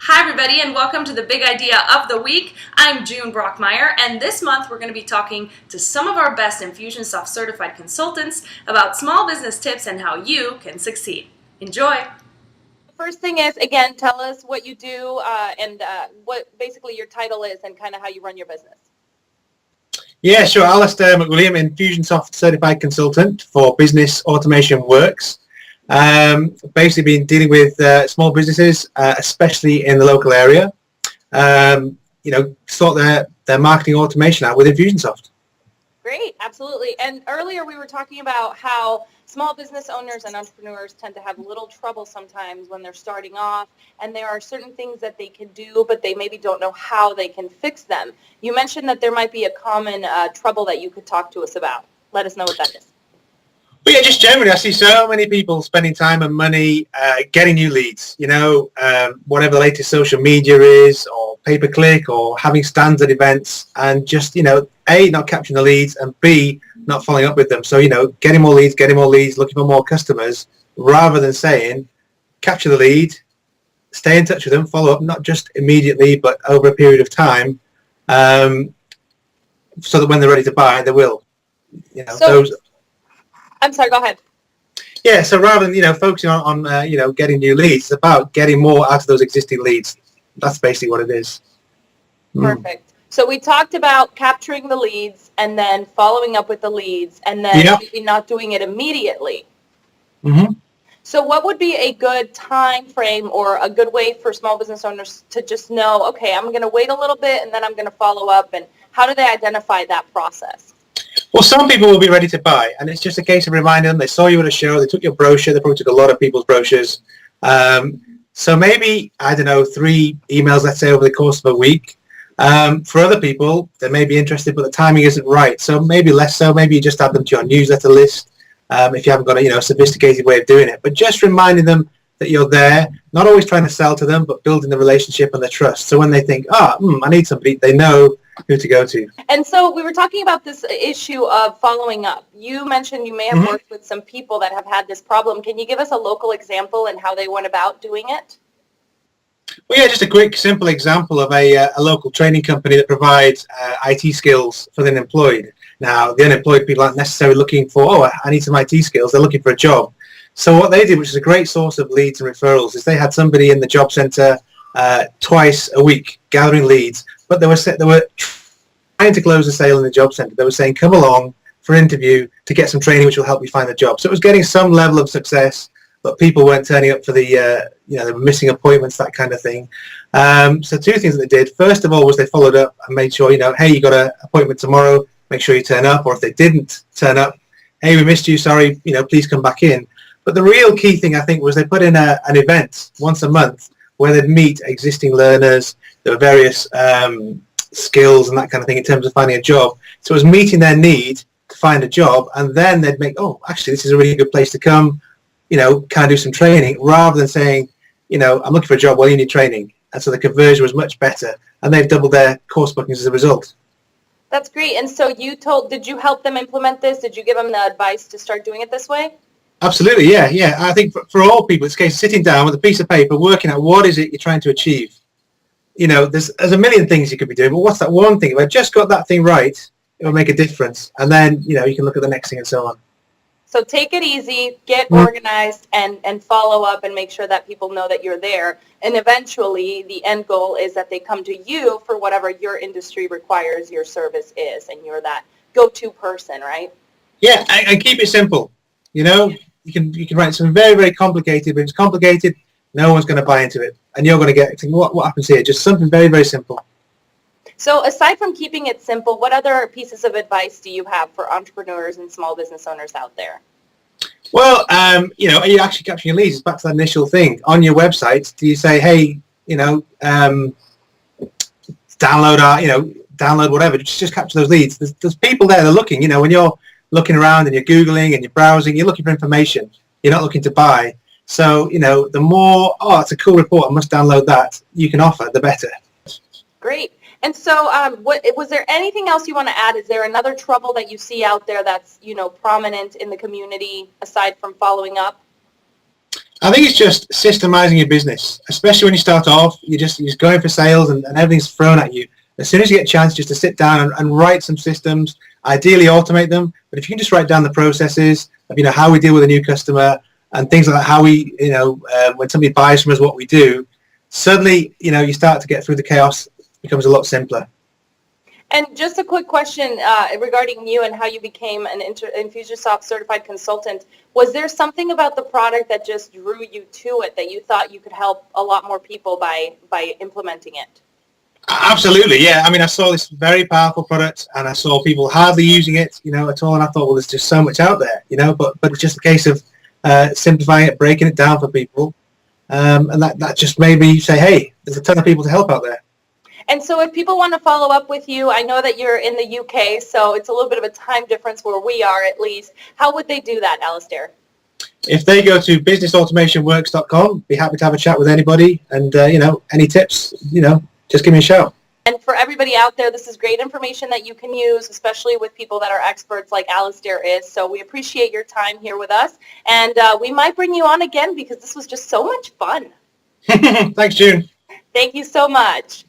Hi everybody and welcome to the Big Idea of the Week. I'm June Brockmeyer and this month we're going to be talking to some of our best Infusionsoft certified consultants about small business tips and how you can succeed. Enjoy! First thing is, again, tell us what you do and what basically your title is and kind of how you run your business. Yeah, sure. Alasdair McWilliam, Infusionsoft certified consultant for business automation works. Basically been dealing with small businesses, especially in the local area, sort their marketing automation out with Infusionsoft. Great, absolutely. And earlier we were talking about how small business owners and entrepreneurs tend to have a little trouble sometimes when they're starting off, and there are certain things that they can do, but they maybe don't know how they can fix them. You mentioned that there might be a common trouble that you could talk to us about. Let us know what that is. Well, yeah, just generally, I see so many people spending time and money getting new leads, whatever the latest social media is, or pay-per-click, or having stands at events, and just, A, not capturing the leads, and B, not following up with them. So, getting more leads, looking for more customers, rather than saying, capture the lead, stay in touch with them, follow up, not just immediately, but over a period of time, so that when they're ready to buy, they will. I'm sorry, go ahead. Yeah, so rather than, focusing on getting new leads, it's about getting more out of those existing leads. That's basically what it is. Perfect. So we talked about capturing the leads and then following up with the leads and then maybe not doing it immediately. Mm-hmm. So what would be a good time frame or a good way for small business owners to just know, okay, I'm going to wait a little bit and then I'm going to follow up, and how do they identify that process? Well, some people will be ready to buy, and it's just a case of reminding them. They saw you at a show, they took your brochure, they probably took a lot of people's brochures. So maybe, 3 emails, let's say, over the course of a week. For other people, they may be interested, but the timing isn't right. So maybe less so. Maybe you just add them to your newsletter list if you haven't got a sophisticated way of doing it. But just reminding them that you're there, not always trying to sell to them, but building the relationship and the trust. So when they think, I need somebody, they know who to go to. And so we were talking about this issue of following up. You mentioned you may have worked with some people that have had this problem. Can you give us a local example and how they went about doing it? Well, yeah, just a quick, simple example of a local training company that provides IT skills for the unemployed. Now, the unemployed people aren't necessarily looking for, I need some IT skills. They're looking for a job. So what they did, which is a great source of leads and referrals, is they had somebody in the job centre twice a week gathering leads, but they were trying to close a sale in the job centre. They were saying, come along for an interview to get some training which will help you find a job. So it was getting some level of success, but people weren't turning up for they were missing appointments, that kind of thing. So 2 things that they did. First of all was they followed up and made sure, hey, you got an appointment tomorrow, make sure you turn up. Or if they didn't turn up, hey, we missed you, sorry, please come back in. But the real key thing, I think, was they put in an event once a month where they'd meet existing learners. There were various skills and that kind of thing in terms of finding a job. So it was meeting their need to find a job, and then they'd make, actually, this is a really good place to come. Can I do some training? Rather than saying, I'm looking for a job, well, you need training. And so the conversion was much better, and they've doubled their course bookings as a result. That's great. And so did you help them implement this? Did you give them the advice to start doing it this way? Absolutely, yeah. I think for all people, it's a case of sitting down with a piece of paper, working out what is it you're trying to achieve. There's a million things you could be doing, but what's that one thing? If I just got that thing right, it will make a difference. And then, you can look at the next thing and so on. So take it easy, get organized, and follow up and make sure that people know that you're there. And eventually, the end goal is that they come to you for whatever your industry requires your service is, and you're that go-to person, right? Yeah, and keep it simple. You can write something very, very complicated, but if it's complicated, no one's going to buy into it. And you're going to get, what happens here? Just something very, very simple. So aside from keeping it simple, what other pieces of advice do you have for entrepreneurs and small business owners out there? Well, are you actually capturing leads? It's back to that initial thing. On your website, do you say, hey, download whatever, just capture those leads. There's people there that are looking, when you're looking around and you're Googling and you're browsing, you're looking for information. You're not looking to buy. So, the more, it's a cool report, I must download that, you can offer, the better. Great. And so was there anything else you want to add? Is there another trouble that you see out there that's, prominent in the community aside from following up? I think it's just systemizing your business, especially when you start off. You're just going for sales and everything's thrown at you. As soon as you get a chance just to sit down and write some systems, ideally automate them. But if you can just write down the processes of, how we deal with a new customer and things like that, how we, when somebody buys from us, what we do, suddenly, you start to get through the chaos. It becomes a lot simpler. And just a quick question regarding you and how you became an Infusionsoft certified consultant. Was there something about the product that just drew you to it, that you thought you could help a lot more people by implementing it? Absolutely, yeah. I mean, I saw this very powerful product, and I saw people hardly using it, at all. And I thought, well, there's just so much out there, But it's just a case of simplifying it, breaking it down for people, and that just made me say, hey, there's a ton of people to help out there. And so if people want to follow up with you, I know that you're in the UK, so it's a little bit of a time difference where we are at least. How would they do that, Alasdair? If they go to businessautomationworks.com, be happy to have a chat with anybody. And, any tips, just give me a shout. And for everybody out there, this is great information that you can use, especially with people that are experts like Alasdair is. So we appreciate your time here with us. And we might bring you on again because this was just so much fun. Thanks, June. Thank you so much.